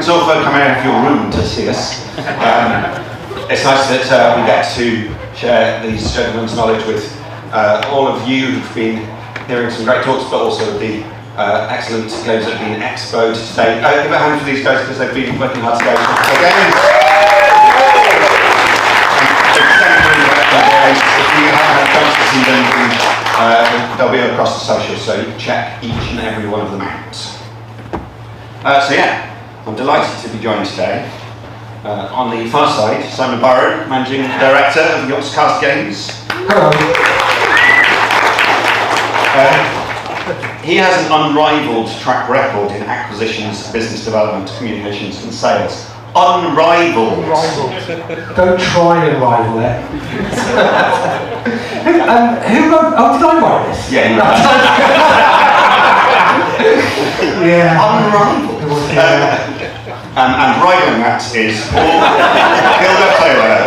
Thanks all for coming out of your room to see us. It's nice that we get to share these gentlemen's knowledge with all of you who've been hearing some great talks, but also the excellent games that have been expoed today. Give a hand for these guys because they've been working hard today. If you haven't had a chance to see them, they'll be across the social, so check each and every one of them out. So yeah, I'm delighted to be joined today. On the far side, Simon Byron, Managing Director of Yogscast Games. Hello. He has an unrivaled track record in acquisitions, business development, communications and sales. Unrivaled. Don't try and rival it. Who wrote? Oh, did I write this? Yeah, you yeah. Unrivaled. And rivaling that is Paul Killduff-Taylor,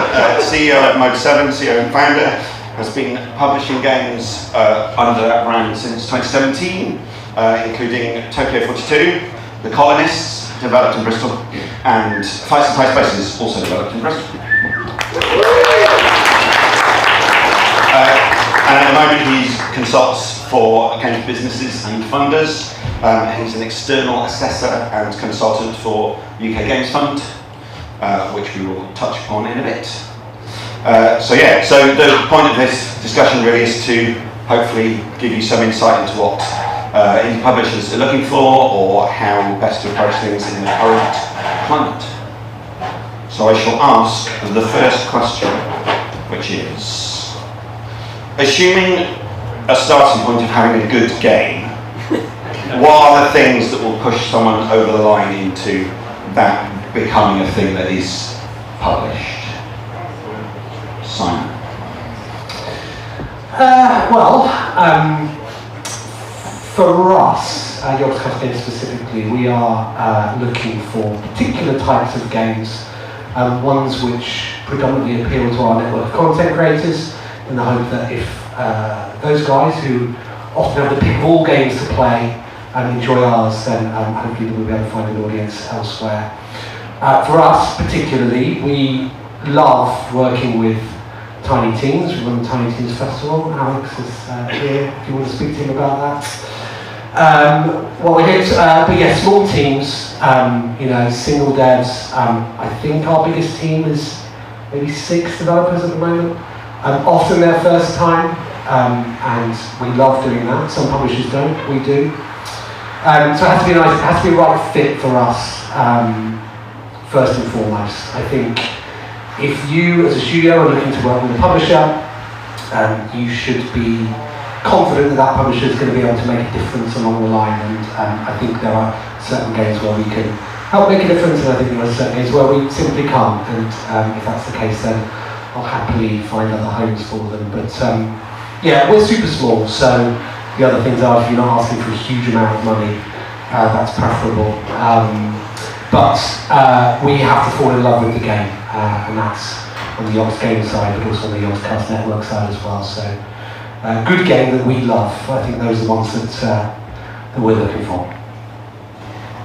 CEO at Mode 7, CEO and founder, has been publishing games under that brand since 2017, including Tokyo 42, The Colonists, developed in Bristol, and Fights and Tie Spaces, also developed in Bristol. And at the moment he consults for games businesses and funders. He's an external assessor and consultant for UK Games Fund, which we will touch upon in a bit. So the point of this discussion really is to hopefully give you some insight into what indie publishers are looking for or how best to approach things in the current climate. So I shall ask the first question, which is, assuming a starting point of having a good game, what are the things that will push someone over the line into that becoming a thing that is published? Simon. For us, Yogscast Games specifically, we are looking for particular types of games, ones which predominantly appeal to our network of content creators, in the hope that if those guys who often have to pick all games to play and enjoy ours, then hopefully we'll be able to find an audience elsewhere. For us particularly, we love working with Tiny Teams. We run the Tiny Teams Festival. Alex is here if you want to speak to him about that. But yeah, small teams, single devs. I think our biggest team is maybe 6 developers at the moment. Often their first time, and we love doing that. Some publishers don't, we do. So it has to be nice, it has to be a right fit for us, first and foremost. I think if you, as a studio, are looking to work with a publisher, you should be confident that that publisher is going to be able to make a difference along the line. And I think there are certain games where we can help make a difference, and I think there are certain games where we simply can't. And if that's the case, then I'll happily find other homes for them. But yeah, we're super small, so the other things are, if you're not asking for a huge amount of money, that's preferable. But we have to fall in love with the game, and that's on the Yogs Games side, but also on the Yogscast Network side as well. So, good game that we love. I think those are the ones that we're looking for.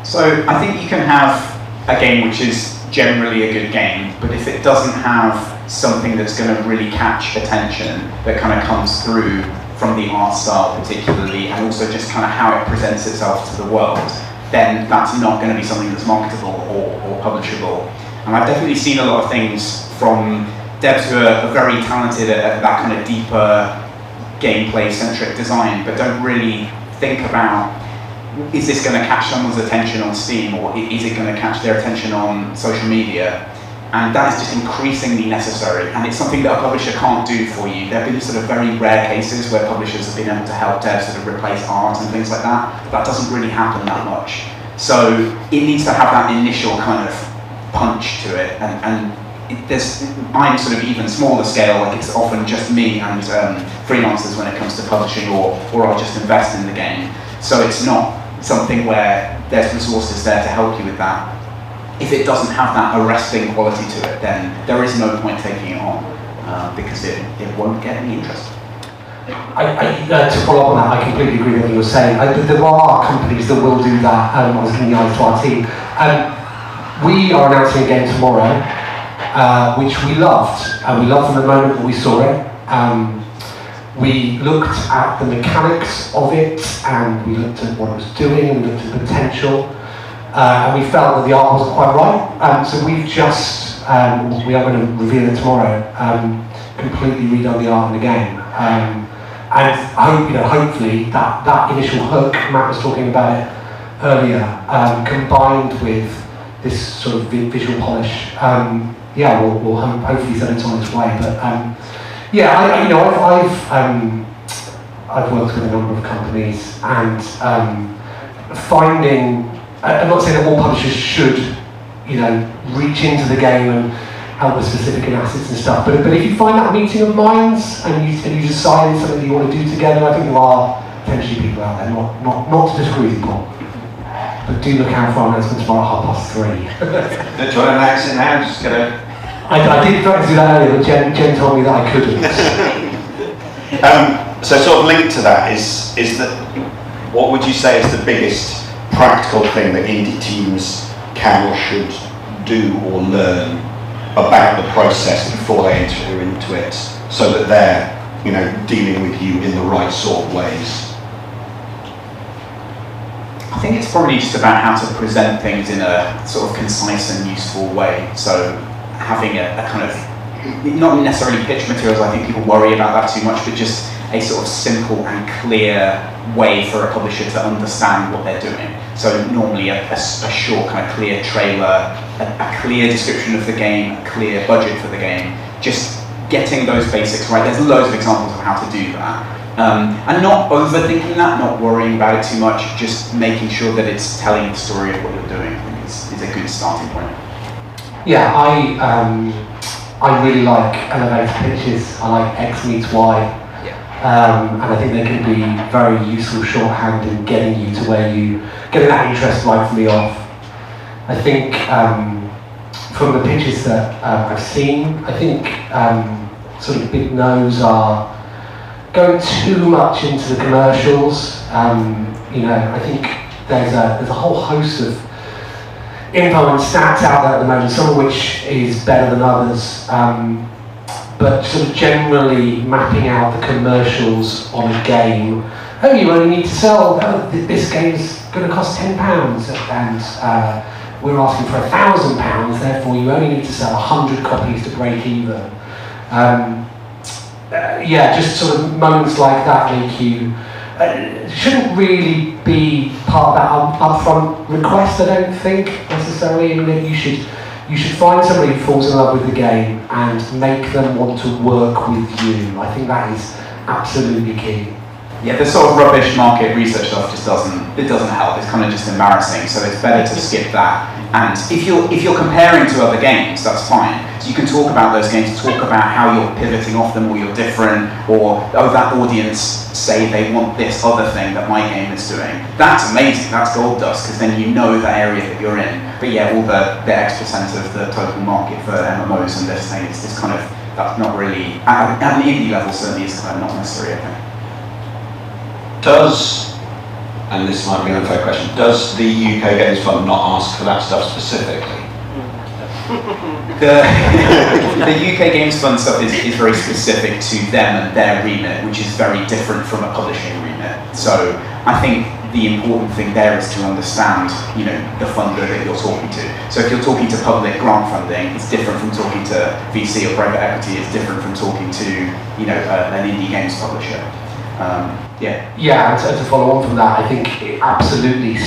So, I think you can have a game which is generally a good game, but if it doesn't have something that's going to really catch attention, that kind of comes through from the art style particularly, and also just kind of how it presents itself to the world, then that's not going to be something that's marketable or publishable. And I've definitely seen a lot of things from devs who are very talented at that kind of deeper gameplay-centric design, but don't really think about, is this going to catch someone's attention on Steam, or is it going to catch their attention on social media? And that is just increasingly necessary, and it's something that a publisher can't do for you. There have been sort of very rare cases where publishers have been able to help devs sort of replace art and things like that. That doesn't really happen that much. So it needs to have that initial kind of punch to it, and I'm sort of even smaller scale, like it's often just me and freelancers when it comes to publishing, or I'll just invest in the game. So it's not something where there's resources there to help you with that. If it doesn't have that arresting quality to it, then there is no point taking it on, because it won't get any interest. To follow up on that, I completely agree with what you were saying. There are companies that will do that. I was giving the eyes to our team. we are announcing a game tomorrow, which we loved. We loved from the moment that we saw it. We looked at the mechanics of it, and we looked at what it was doing, and we looked at the potential, and we felt that the art wasn't quite right. So we've just, we are going to reveal it tomorrow, completely redone the art in the game. And hopefully that initial hook, Matt was talking about it earlier, combined with this sort of visual polish, will hopefully send it on its way. But I've worked with a number of companies, and finding, I'm not saying that all publishers should, reach into the game and help with specific assets and stuff, but if you find that meeting of minds and you decide it's something that you want to do together, I think there are potentially people out there, not to disagree with you, Paul, but do look out for our announcement tomorrow at 3:30. Do you want to announce it now? Just gonna. I did try to do that earlier, but Jen told me that I couldn't. So sort of linked to that is that, what would you say is the biggest practical thing that indie teams can or should do or learn about the process before they enter into it, so that they're, dealing with you in the right sort of ways? I think it's probably just about how to present things in a sort of concise and useful way. So having a kind of, not necessarily pitch materials, I think people worry about that too much, but just a sort of simple and clear way for a publisher to understand what they're doing. So normally a short kind of clear trailer, a clear description of the game, a clear budget for the game, just getting those basics right. There's loads of examples of how to do that. And not overthinking that, not worrying about it too much, just making sure that it's telling the story of what you're doing, I think is a good starting point. Yeah, I really like elevator pitches. I like X meets Y. And I think they can be very useful shorthand in getting you to where getting that interest right from the off. I think from the pitches that I've seen, I think sort of big no's are going too much into the commercials. I think there's a whole host of info and stats out there at the moment, some of which is better than others. But sort of generally mapping out the commercials on a game. Oh, you only need to sell, this game's going to cost £10, and we're asking for £1,000, therefore you only need to sell 100 copies to break even. Just sort of moments like that make you, shouldn't really be part of that upfront request, I don't think, necessarily. I mean, you should find somebody who falls in love with the game and make them want to work with you. I think that is absolutely key. Yeah, the sort of rubbish market research stuff just doesn't help. It's kind of just embarrassing. So it's better to skip that. And if you're comparing to other games, that's fine. So you can talk about those games, talk about how you're pivoting off them, or you're different, or that audience say they want this other thing that my game is doing. That's amazing. That's gold dust, because then you know the area that you're in. But yeah, all the X% of the total market for MMOs and this thing, it's kind of, that's not really, at an indie level certainly is kind of not necessary, I think. And this might be an unfair question, does the UK Games Fund not ask for that stuff specifically? The UK Games Fund stuff is very specific to them and their remit, which is very different from a publishing remit. So I think the important thing there is to understand, the funder that you're talking to. So if you're talking to public grant funding, it's different from talking to VC or private equity. It's different from talking to, an indie games publisher. And to follow on from that, I think absolutely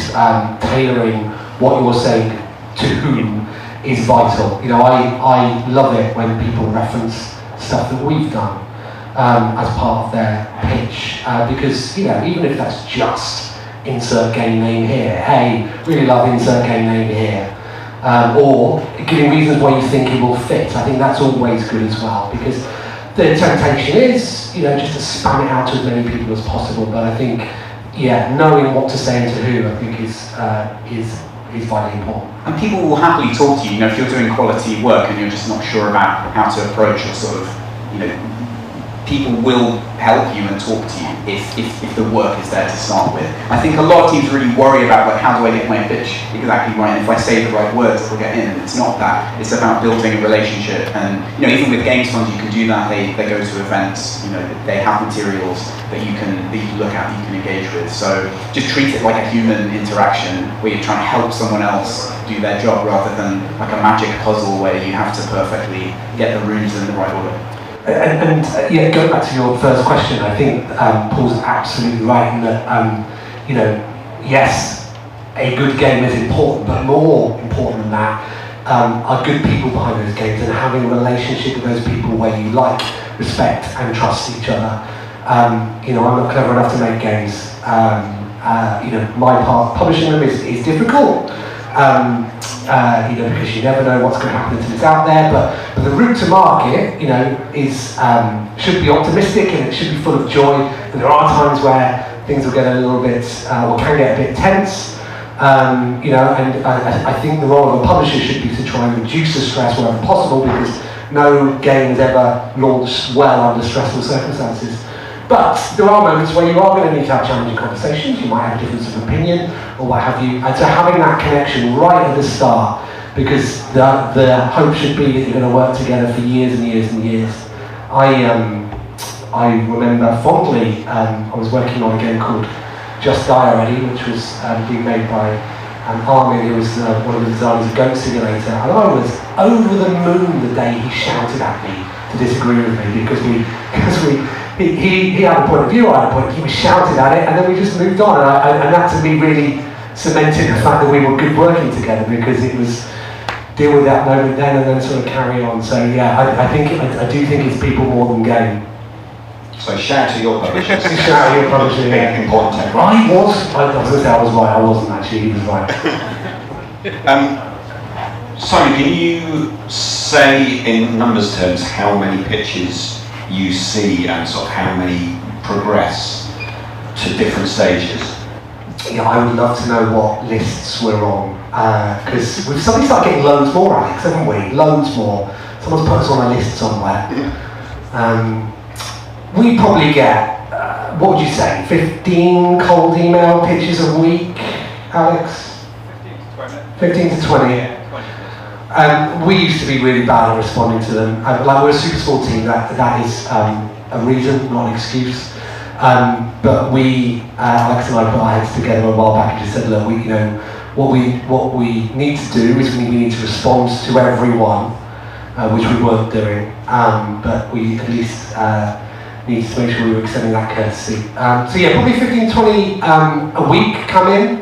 tailoring what you're saying to whom is vital. I love it when people reference stuff that we've done as part of their pitch, because even if that's just insert game name here, hey, really love insert game name here, or giving reasons why you think it will fit, I think that's always good as well, because the temptation is, just to spam it out to as many people as possible. But I think, knowing what to say and to who, I think is vitally important. And people will happily talk to you. If you're doing quality work and you're just not sure about how to approach or sort of, people will help you and talk to you if the work is there to start with. I think a lot of teams really worry about, like, how do I get my pitch exactly right, and if I say the right words, it'll get in. It's not that. It's about building a relationship, and even with games funds, you can do that. They go to events. They have materials that you can look at, that you can engage with. So just treat it like a human interaction where you're trying to help someone else do their job, rather than like a magic puzzle where you have to perfectly get the runes in the right order. And going back to your first question, I think Paul's absolutely right in that, yes, a good game is important, but more important than that are good people behind those games, and having a relationship with those people where you like, respect and trust each other. I'm not clever enough to make games. My part publishing them is difficult. Because you never know what's going to happen until it's out there. But the route to market, is should be optimistic, and it should be full of joy. But there are times where things will get a little bit, or can get a bit tense. And I think the role of a publisher should be to try and reduce the stress wherever possible, because no game is ever launched well under stressful circumstances. But there are moments where you are going to need to have challenging conversations. You might have a difference of opinion or what have you. And so having that connection right at the start, because the hope should be that you're going to work together for years and years and years. I remember fondly, I was working on a game called Just Die Already, which was being made by Armin, who was one of the designers of Goat Simulator. And I was over the moon the day he shouted at me to disagree with me, because he had a point of view, I had a point of view, he shouted at it, and then we just moved on. And that to me really cemented the fact that we were good working together, because it was deal with that moment then and then sort of carry on. So yeah, I do think it's people more than game. So shout to your publishers. Shout to your publisher, yeah. Important take. I was going to say I was right, I wasn't actually, he was right. Simon, can you say in numbers terms how many pitches you see and sort of how many progress to different stages? Yeah, I would love to know what lists we're on, because we've suddenly started getting loads more, Alex, haven't we? Loads more. Someone's put us on a list somewhere. We probably get, what would you say, 15 cold email pitches a week, Alex? 15 to 20. Yeah. We used to be really bad at responding to them. We're a super small team, that is a reason, not an excuse. But we, Alex and I put our heads together a while back and just said, look, what we need to do is we need to respond to everyone, which we weren't doing, but we at least needed to make sure we were extending that courtesy. So yeah, probably 15, 20 a week come in,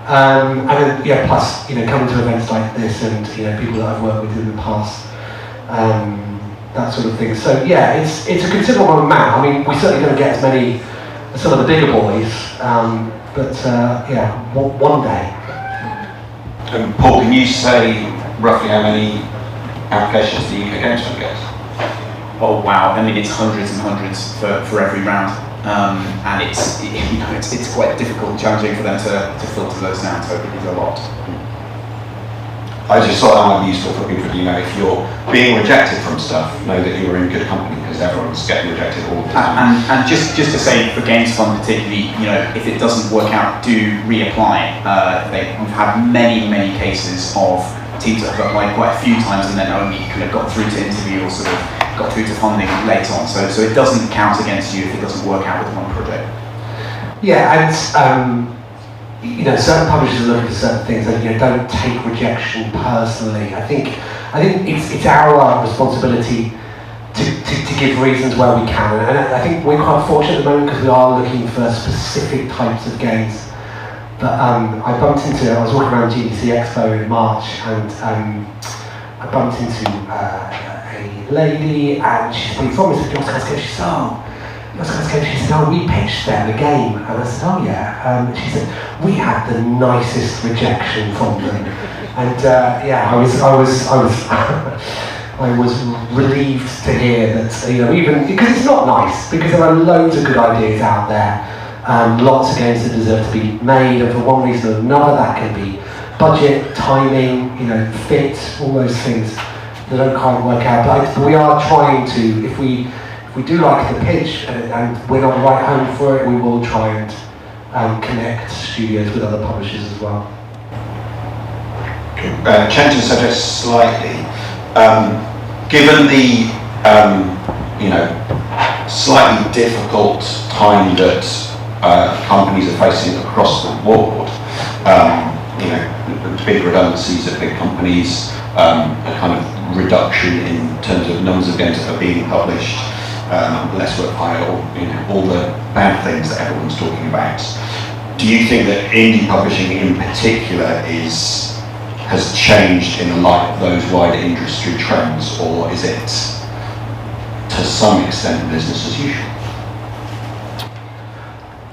and then plus coming to events like this and people that I've worked with in the past. That sort of thing. So yeah, it's a considerable amount. I mean, we certainly don't get as many as some of the bigger boys, but one day. Paul, can you say roughly how many applications the UK Games Fund gets? Oh wow! I mean, it's hundreds and hundreds for every round, and it's quite difficult and challenging for them to filter those down. So it is a lot. I just thought that might be useful for people, if you're being rejected from stuff, know that you're in good company, because everyone's getting rejected all the time. And just to say, for Games Fund particularly, if it doesn't work out, do reapply. We've had many cases of teams that have applied quite a few times and then only kind of got through to interview or sort of got through to funding later on. So it doesn't count against you if it doesn't work out with one project. Yeah, and certain publishers are looking for certain things, and don't take rejection personally. I think it's our responsibility to give reasons where we can, and I think we're quite fortunate at the moment because we are looking for specific types of games. But I was walking around GDC Expo in March, and I bumped into a lady, and she's been from Yogscast Games. She said, oh, we pitched them a game. And I said, oh yeah. She said, we had the nicest rejection from them. And I was relieved to hear that, even, because it's not nice, because there are loads of good ideas out there, lots of games that deserve to be made, and for one reason or another, that can be budget, timing, fit, all those things that don't quite work out. But we are trying to, if we we do like the pitch and we're not the right home for it, we will try and connect studios with other publishers as well. Changing the subject slightly, given the slightly difficult time that companies are facing across the board, big redundancies at big companies, a kind of reduction in terms of numbers of games that are being published, less work hire, all the bad things that everyone's talking about. Do you think that indie publishing in particular has changed in the light of those wider industry trends, or is it to some extent business as usual?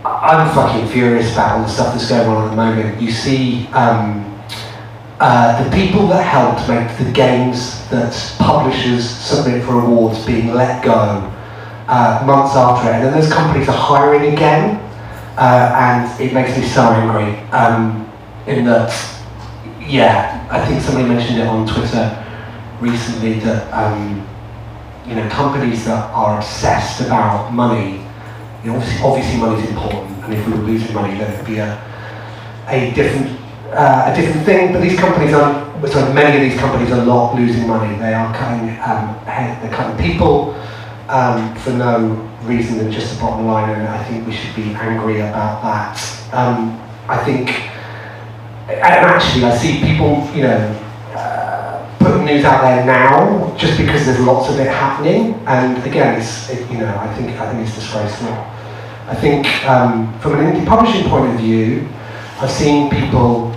I'm fucking furious about all the stuff that's going on at the moment. You see the people that helped make the games that publishers submit for awards being let go months after it, and then those companies are hiring again, and it makes me so angry. In that, I think somebody mentioned it on Twitter recently that companies that are obsessed about money, obviously money is important, and if we were losing money, then it would be a different thing. But these companies many of these companies are not losing money. They are they're cutting people for no reason than just the bottom line, and I think we should be angry about that. I think, and actually, I see people, putting news out there now just because there's lots of it happening, and again, I think it's disgraceful. I think from an indie publishing point of view, I've seen people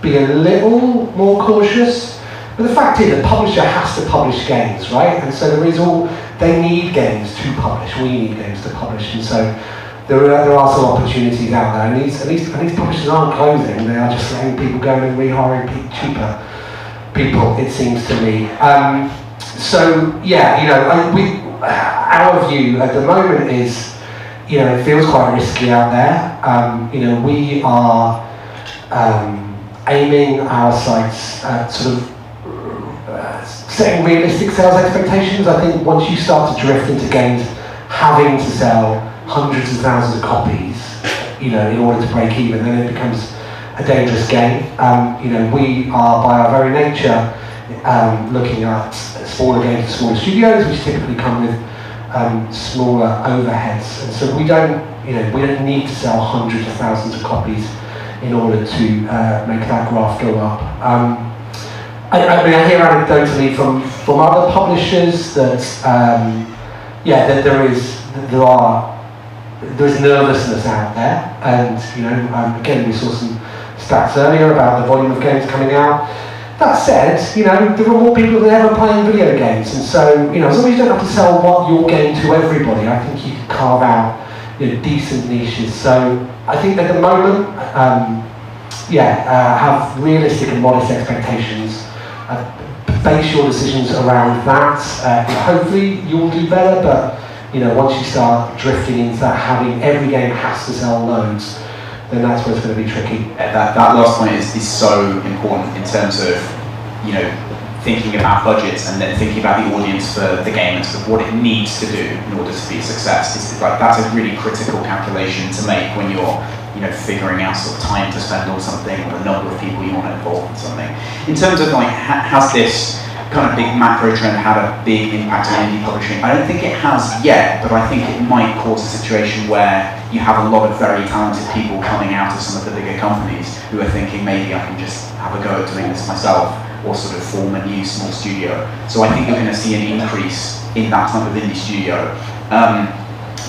be a little more cautious, but the fact is the publisher has to publish games, right? And so they need games to publish, we need games to publish, and so there are some opportunities out there, and these publishers aren't closing, they are just letting people go and rehiring cheaper people, it seems to me. Our view at the moment is, it feels quite risky out there. We are aiming our sites at sort of setting realistic sales expectations. I think once you start to drift into games having to sell hundreds of thousands of copies, in order to break even, then it becomes a dangerous game. We are by our very nature looking at smaller games and smaller studios, which typically come with smaller overheads, and so we don't need to sell hundreds of thousands of copies in order to make that graph go up. I hear anecdotally from other publishers that there is nervousness out there, and again we saw some stats earlier about the volume of games coming out. That said, there are more people than ever playing video games, and so as long as you don't have to sell your game to everybody, I think you can carve out decent niches. So I think at the moment, have realistic and modest expectations. Base your decisions around that. Hopefully you'll do better, but once you start drifting into that, having every game has to sell loads, then that's where it's going to be tricky. That last point is so important in terms of thinking about budgets and then thinking about the audience for the game and sort of what it needs to do in order to be a success. That's a really critical calculation to make when you're figuring out sort of time to spend on something or the number of people you want to involve in something. In terms of has this kind of big macro trend had a big impact on indie publishing? I don't think it has yet, but I think it might cause a situation where you have a lot of very talented people coming out of some of the bigger companies who are thinking maybe I can just have a go at doing this myself, or sort of form a new small studio. So I think you're going to see an increase in that type of indie studio.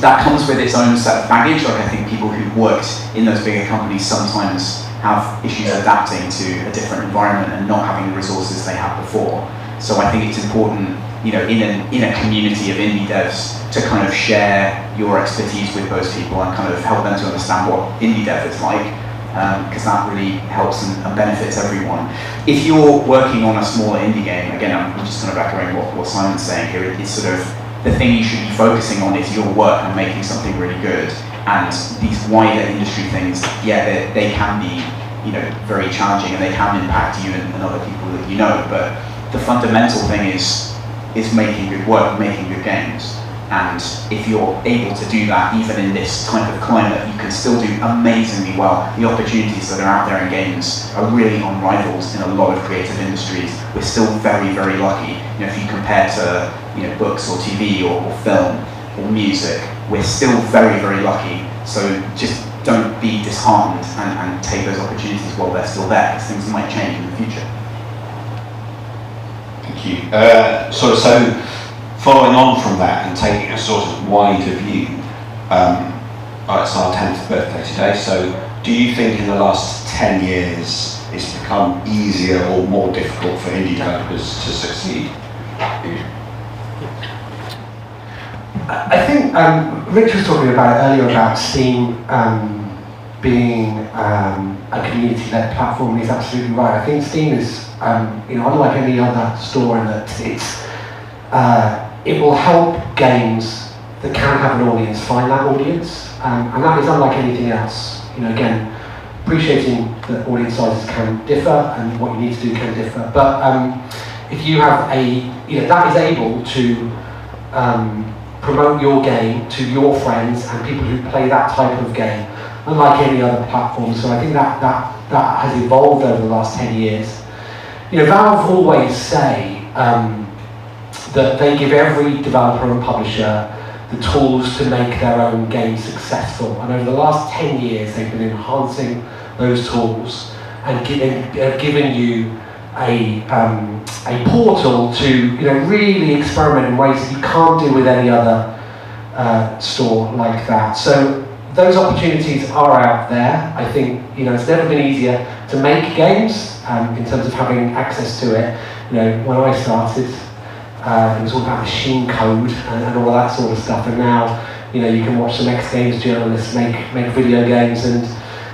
That comes with its own set of baggage. I think people who've worked in those bigger companies sometimes have issues adapting to a different environment and not having the resources they had before. So I think it's important, in a community of indie devs, to kind of share your expertise with those people and kind of help them to understand what indie dev is like, because that really helps and benefits everyone. If you're working on a smaller indie game, again, I'm just kind of echoing what Simon's saying here, it's sort of the thing you should be focusing on is your work and making something really good. And these wider industry things, they can be, very challenging and they can impact you and other people that but the fundamental thing is making good work, making good games. And if you're able to do that, even in this type of climate, you can still do amazingly well. The opportunities that are out there in games are really unrivaled in a lot of creative industries. We're still very, very lucky. If you compare to books or TV or film or music, we're still very, very lucky. So just don't be disheartened and take those opportunities while they're still there, because things might change in the future. Thank you. So following on from that and taking a sort of wider view, it's our 10th birthday today, so do you think in the last 10 years it's become easier or more difficult for indie developers to succeed? I think Rich was talking about it earlier about Steam being a community-led platform, and he's absolutely right. I think Steam is, unlike any other store in that it will help games that can have an audience find that audience, and that is unlike anything else. Again, appreciating that audience sizes can differ and what you need to do can differ, but if you have that is able to promote your game to your friends and people who play that type of game, unlike any other platform. So I think that has evolved over the last 10 years. Valve always say that they give every developer and publisher the tools to make their own game successful. And over the last 10 years, they've been enhancing those tools and given you a portal to really experiment in ways that you can't do with any other store like that. So those opportunities are out there. I think it's never been easier to make games in terms of having access to it. When I started, it was all about machine code and all of that sort of stuff. And now you can watch some ex-games journalists make video games and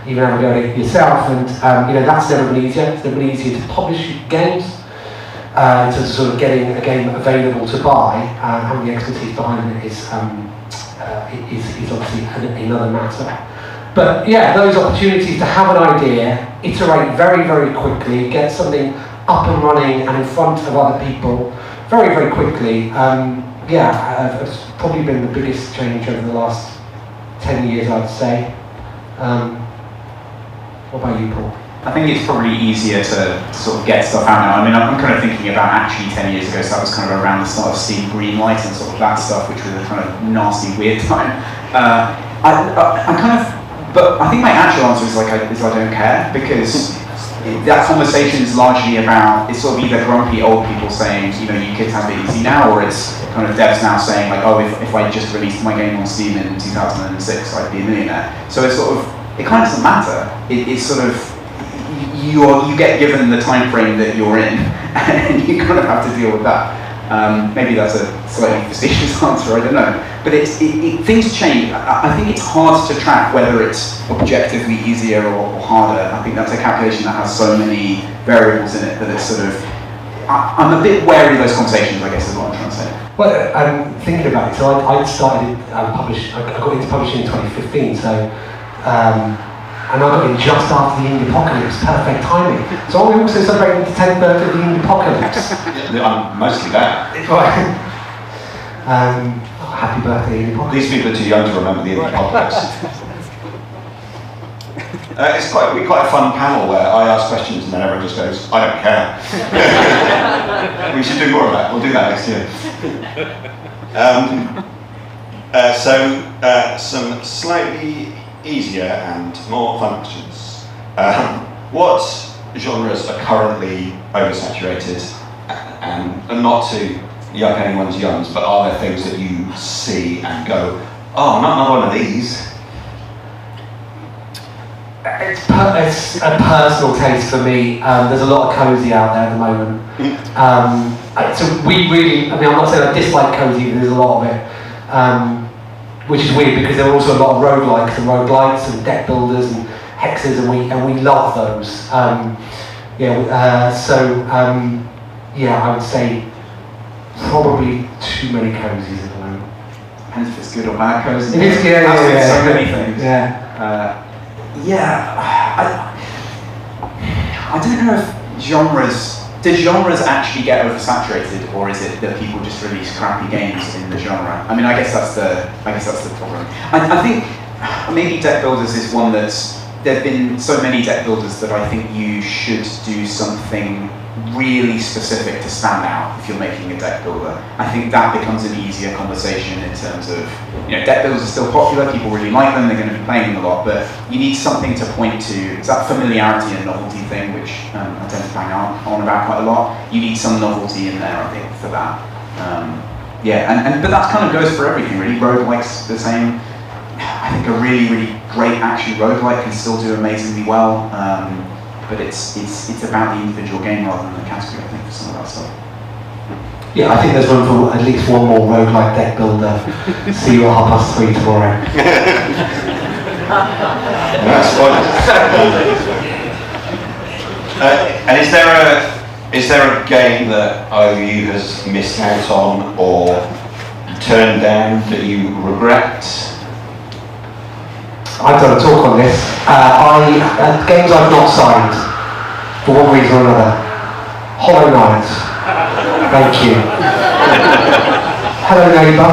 even have a go at it yourself, and that's never been easier. It's never been easier to publish games, in terms of sort of getting a game available to buy. Having the expertise behind it is obviously another matter. But yeah, those opportunities to have an idea, iterate very, very quickly, get something up and running and in front of other people very, very quickly, has probably been the biggest change over the last 10 years, I'd say. What about you, Paul? I think it's probably easier to sort of get stuff out now. I mean, I'm kind of thinking about actually 10 years ago, so that was kind of around the start of Steam Greenlight and sort of that stuff, which was a kind of nasty, weird time. But I think my actual answer is I don't care, because that conversation is largely about, it's sort of either grumpy old people saying, you kids have it easy now, or it's kind of devs now saying if I just released my game on Steam in 2006, I'd be a millionaire. So it's sort of, it kind of doesn't matter. It's sort of, you get given the time frame that you're in, and you kind of have to deal with that. Maybe that's a slightly facetious answer, I don't know. But things change. I think it's hard to track whether it's objectively easier or harder. I think that's a calculation that has so many variables in it that it's sort of, I'm a bit wary of those conversations, I guess is what I'm trying to say. Well, I'm thinking about it. So I started I got into publishing in 2015. So. And I got in just after the Indie Apocalypse, perfect timing. So are we also celebrating the 10th birthday of the Indie Apocalypse? I'm mostly that. Happy birthday, Indie Apocalypse. These people are too young to remember the Indie Apocalypse. It's quite a fun panel where I ask questions and then everyone just goes, I don't care. We should do more of that. We'll do that next year. Some slightly easier and more fun questions. What genres are currently oversaturated, and not to yuck anyone's yums, but are there things that you see and go, oh, not another one of these? It's a personal taste for me. There's a lot of cozy out there at the moment. So we really, I'm not saying I dislike cozy, but there's a lot of it. Which is weird because there are also a lot of roguelikes and roguelites and deck builders and hexes, and we love those. I would say probably too many cozies at the moment. And if it's good or bad cozy. It is, so many things. Yeah. I don't know if genres do genres actually get oversaturated, or is it that people just release crappy games in the genre? I mean, I guess that's the problem. I think maybe deck builders is one that's, there've been so many deck builders that I think you should do something really specific to stand out if you're making a deck builder. I think that becomes an easier conversation in terms of, deck builders are still popular, people really like them, they're going to be playing them a lot, but you need something to point to. It's that familiarity and novelty thing, which I tend to bang on about quite a lot. You need some novelty in there, I think, for that. But that kind of goes for everything, really. Roguelike's the same. I think a really, really great action roguelike can still do amazingly well. But it's about the individual game rather than the category, I think, for some of that stuff. Yeah, I think there's room for at least one more roguelike deck builder. See you at 3:30 tomorrow. That's fine. And is there a game that OU has missed out on or turned down that you regret? I've done a talk on this. Games I've not signed, for one reason or another. Hollow Knight. Thank you. Hello Neighbour.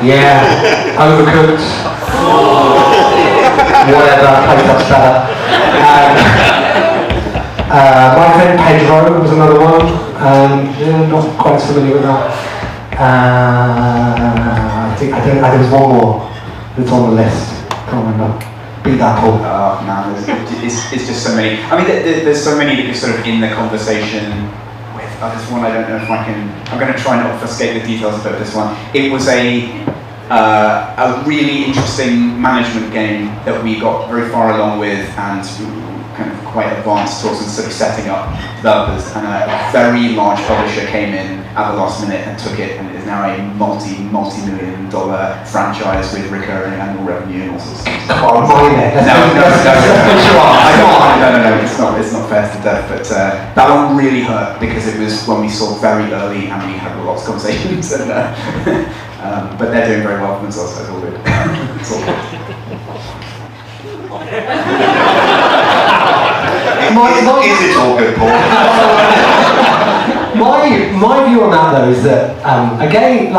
Yeah. Overcooked. Whatever, Playtest better. My Friend Pedro was another one. Not quite familiar with that. There was one more that's on the list. Can't remember. Beat that, Paul. Oh man, it's just so many. I mean, there's so many that you're sort of in the conversation with. This one, I don't know if I can. I'm going to try and obfuscate the details about this one. It was a really interesting management game that we got very far along with and kind of quite advanced towards and sort of setting up developers, and a very large publisher came in at the last minute and took it, and it is now a multi-million-dollar franchise with recurring annual revenue and all sorts of things. Oh, mine. No, it's not fair to death, but that one really hurt because it was when we saw very early and we had lots of conversations, and, but they're doing very well for themselves, so it's all good. It's all good. Is it all good, Paul? my view on that though is that again,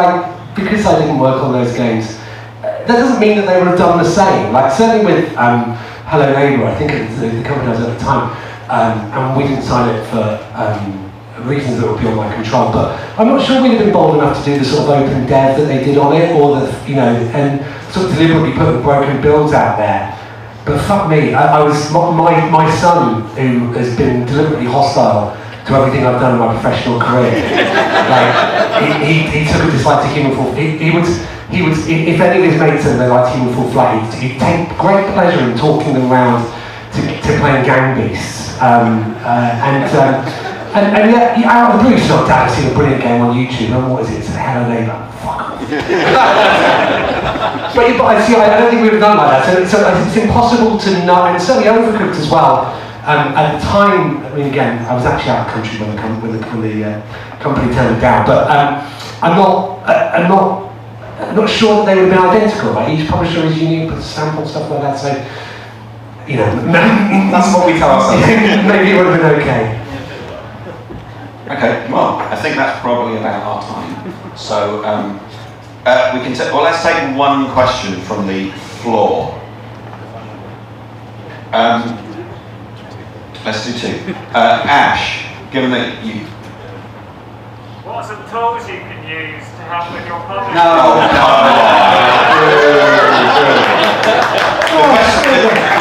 because I didn't work on those games, that doesn't mean that they would have done the same. Certainly with Hello Neighbour, I think it was the company I was at the time, and we didn't sign it for reasons that were beyond my control. But I'm not sure we'd have been bold enough to do the sort of open dev that they did on it, or and sort of deliberately put the broken builds out there. But fuck me, my son, who has been deliberately hostile to everything I've done in my professional career, he took a dislike to Human Fall. He would, if any of his mates said they liked Human Fall Flat, he'd take great pleasure in talking them round to playing Gang Beasts. And yet, out of the blue, Dad, I've seen a brilliant game on YouTube, and what is it? It's Hello Neighbour. Fuck off. But I don't think we would have done like that. So it's impossible to know, and certainly Overcooked as well. At the time, I mean, again, I was actually out of the country when the company turned it down. But I'm not sure that they would have been identical. Each publisher is unique, puts a stamp on stuff like that. So, that's what we tell ourselves. Maybe it would have been okay. Okay, well, I think that's probably about our time. So we can let's take one question from the floor. Let's do two. Ash, given that you... What are some tools you can use to help with your publishing? No,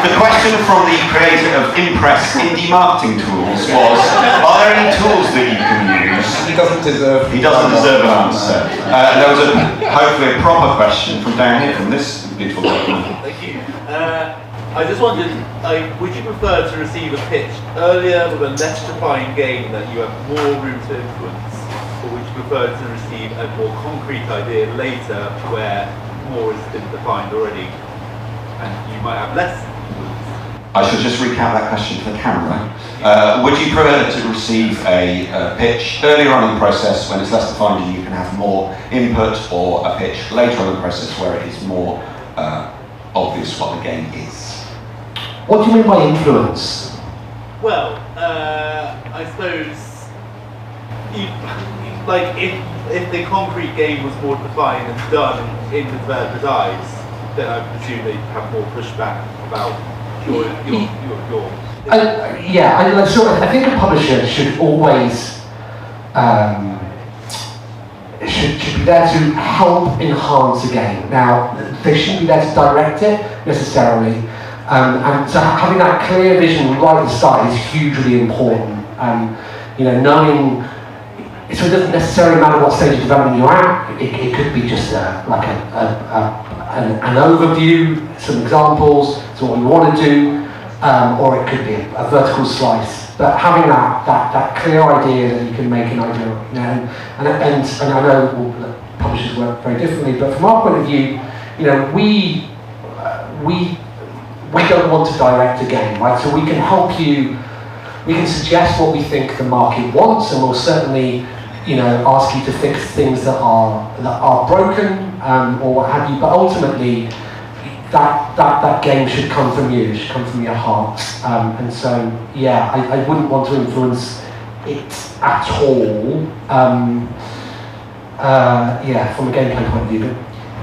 The question from the creator of Impress Indie Marketing Tools was, are there any tools that you can use? He doesn't deserve an answer. There was hopefully a proper question from down here, from this beautiful gentleman. Thank you. I just wondered, would you prefer to receive a pitch earlier with a less defined game that you have more room to influence, or would you prefer to receive a more concrete idea later where more has been defined already and you might have less influence? I should just recap that question for the camera. Would you prefer to receive a pitch earlier on in the process when it's less defined and you can have more input, or a pitch later on in the process where it is more obvious what the game is? What do you mean by influence? Well, I suppose, if the concrete game was more defined and done in the developer's eyes, then I presume they'd have more pushback about your. I think a publisher should always should be there to help enhance a game. Now, they shouldn't be there to direct it necessarily, and so having that clear vision right at the start is hugely important. Knowing, so it doesn't necessarily matter what stage of development you're at. It could be just like an overview, some examples, so what we want to do, or it could be a vertical slice. But having that clear idea that you can make an idea, and I know publishers work very differently, but from our point of view, we don't want to direct a game, right? So we can help you. We can suggest what we think the market wants, and we'll certainly, ask you to fix things that are broken or what have you. But ultimately, that game should come from you. It should come from your heart. And so, I wouldn't want to influence it at all. From a gameplay point of view.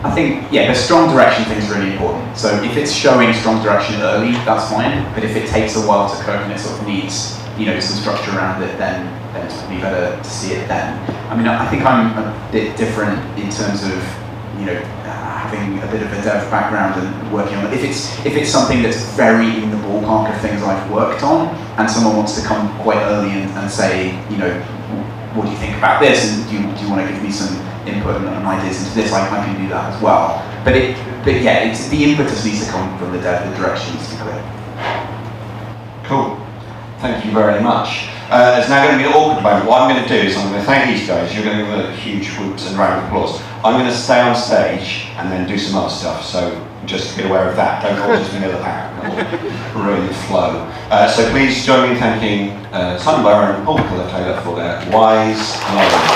I think, the strong direction thing is really important. So if it's showing strong direction early, that's fine. But if it takes a while to cook and it sort of needs, some structure around it, then it's probably better to see it then. I mean, I think I'm a bit different in terms of, having a bit of a dev background and working on it. If it's something that's very in the ballpark of things I've worked on, and someone wants to come quite early and say, what do you think about this? And do you want to give me some input and ideas into this? I can do that as well. But it's the impetus needs to come from the dev. The direction needs to be clear. Cool. Thank you very much. It's now going to be an awkward moment. What I'm going to do is I'm going to thank these guys. You're going to give them a huge whoops and round of applause. I'm going to stay on stage and then do some other stuff. So just be aware of that. Don't all just vanilla that. Ruin the flow. So please join me in thanking Simon Byron and Paul Killduff-Taylor for their wise knowledge.